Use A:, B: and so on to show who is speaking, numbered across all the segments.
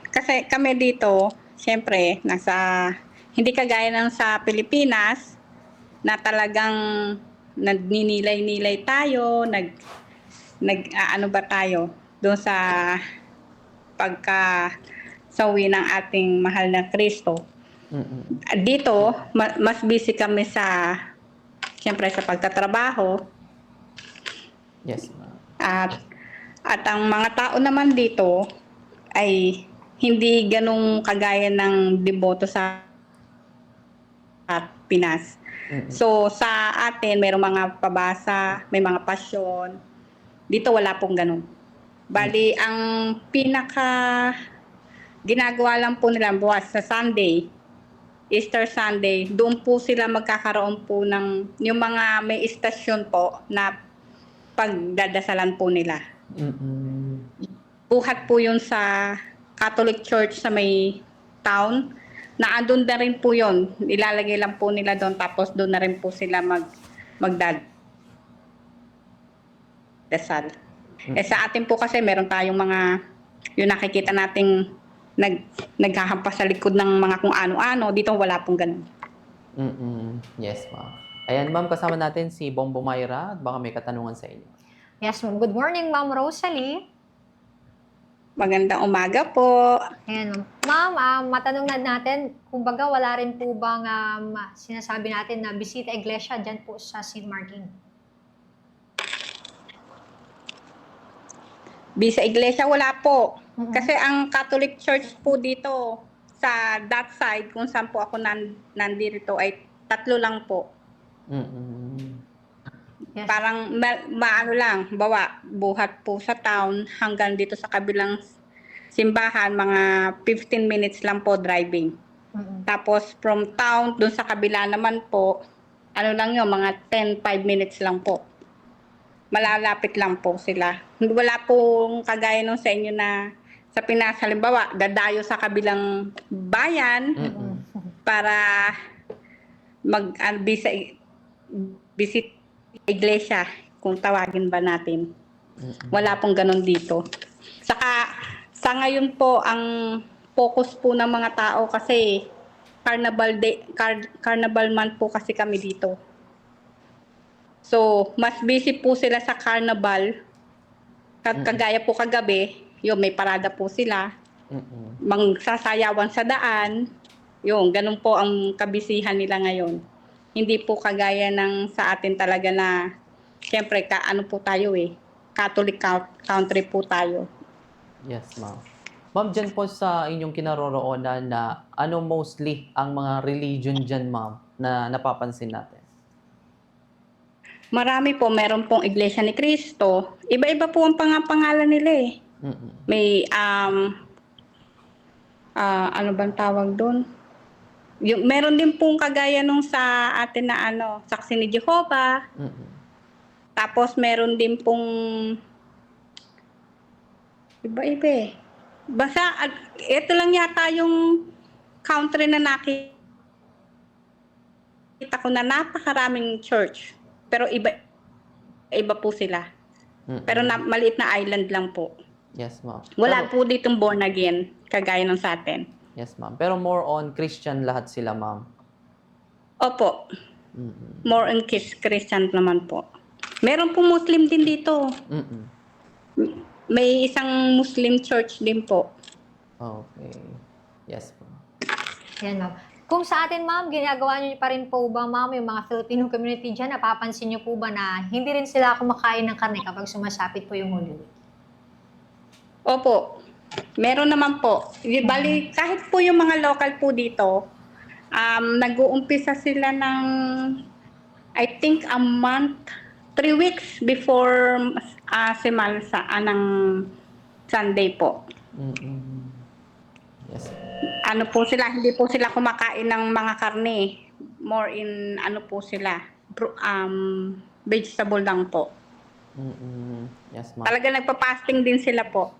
A: Kasi kami dito, siyempre, hindi kagaya ng sa Pilipinas, na talagang nagninilay-nilay tayo, ano ba tayo, doon sa pagka-sawi ng ating mahal na Kristo.
B: Mm.
A: Dito, mas busy kami siyempre sa pagtatrabaho,
B: Yes, ma'am.
A: at ang mga tao naman dito ay hindi ganong kagaya ng deboto sa Pinas.
B: Mm.
A: So sa atin mayroong mga pabasa, may mga pasyon. Dito wala pong ganun.
B: Mm.
A: Bali ang pinaka ginagawa lang po nila bukas sa Sunday, Easter Sunday, doon po sila magkakaroon po ng yung mga may istasyon po na pagdadasalan po nila.
B: Mm.
A: Buhat po yun sa Catholic Church sa may town. Naandun na rin po yun. Ilalagay lang po nila doon tapos doon na rin po sila magdadasal. Eh
B: Mm.
A: sa atin po kasi meron tayong mga yung nakikita nating naghahampas sa likod ng mga kung ano-ano. Dito wala pong ganun.
B: Mm. Yes, ma'am. Ayan, ma'am, kasama natin si Bombo Myra at baka may katanungan sa inyo.
C: Yes, ma'am. Good morning, Ma'am Rosalie.
A: Magandang umaga po.
C: Ayan, ma'am. Matanong na natin, kumbaga wala rin po bang sinasabi natin na bisita iglesia dyan po sa St. Martin?
A: Sa iglesia wala po.
C: Mhm.
A: Kasi ang Catholic Church po dito sa that side kung saan po ako nandito ay 3 lang po.
B: Mm.
C: Yes.
A: Parang maano lang, buhat po sa town hanggang dito sa kabilang simbahan, mga 15 minutes lang po driving.
C: Mhm.
A: Tapos from town dun sa kabila naman po, ano lang yun, mga 5 minutes lang po. Malalapit lang po sila. Wala pong kagaya nung sa inyo na sa Pinas, halimbawa, dadayo sa kabilang bayan
B: Mm.
A: para visit iglesia, kung tawagin ba natin.
B: Mm.
A: Wala pong ganun dito. Saka, sa ngayon po, ang focus po ng mga tao kasi Carnival month po kasi kami dito. So, mas busy po sila sa carnival. Kagaya po kagabi, yung may parada po sila.
B: Mm.
A: Mangsasayawan sa daan. Yung, ganun po ang kabisihan nila ngayon. Hindi po kagaya ng sa atin talaga na, siyempre, ano po tayo Catholic country po tayo.
B: Yes, ma'am. Ma'am, dyan po sa inyong kinaroroonan na ano mostly ang mga religion dyan, ma'am, na napapansin natin?
A: Marami po, meron pong Iglesia ni Cristo. Iba-iba po ang pangalan nila
B: Mm.
A: May, ano bang tawag doon? Meron din pong kagaya nung sa atin na Saksi ni Jehovah.
B: Mm.
A: Tapos meron din pong iba-iba Basta, ito lang yata yung country na nakita ko na napakaraming church. Pero iba po sila.
B: Mm.
A: Pero maliit na island lang po.
B: Yes, ma'am.
A: Wala
B: Pero,
A: po ditong born again, kagaya ng sa atin.
B: yes, ma'am. Pero more on Christian lahat sila, ma'am.
A: Opo,
B: Mm.
A: more on Christian naman po. Meron po Muslim din dito.
B: Mm.
A: May isang Muslim church din po.
B: Okay. Yes, po.
C: Yan, ma'am. Kung sa atin, ma'am, ginagawa niyo pa rin po ba, ma'am, yung mga Filipino community dyan, napapansin niyo po ba na hindi rin sila kumakain ng karne kapag sumasapit po yung Holy Week?
A: Opo, meron naman po. Bali, kahit po yung mga local po dito, nag-uumpisa sila ng, I think, a month, 3 weeks before ng Sunday po.
B: Mm. Yes.
A: Ano po sila, hindi po sila kumakain ng mga karne. More in, po sila, vegetable lang po.
B: Mm. Yes, ma'am.
A: Talaga nagpa-fasting din sila po.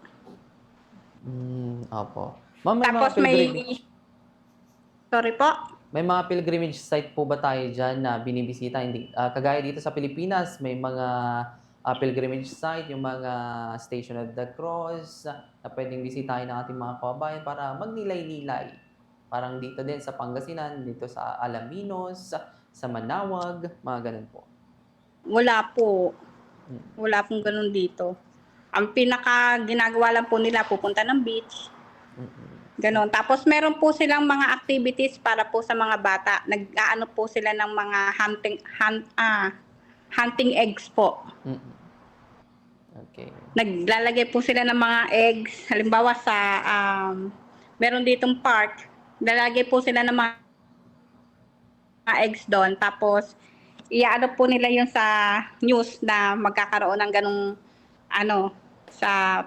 B: Opo. Ma'am, may
A: Tapos
B: mga pilgrimage.
A: Sorry po?
B: May mga pilgrimage site po ba tayo dyan na binibisita? Hindi, kagaya dito sa Pilipinas, may mga pilgrimage site, yung mga Station of the Cross, na pwedeng bisitahin ng ating mga kababayan para magnilay-nilay. Parang dito din sa Pangasinan, dito sa Alaminos, sa Manawag, mga ganun po.
A: Wala po.
B: Mm.
A: Wala pong ganun dito. Ang pinaka ginagawa lang po nila, pupunta ng beach.
B: Mm-mm.
A: Ganon. Tapos meron po silang mga activities para po sa mga bata. Nag-aano po sila ng mga hunting eggs po.
B: Mm-mm. Okay.
A: Naglalagay po sila ng mga eggs. Halimbawa sa meron ditong park, lalagay po sila ng mga eggs doon. Tapos iaano po nila yun sa news na magkakaroon ng ganong sa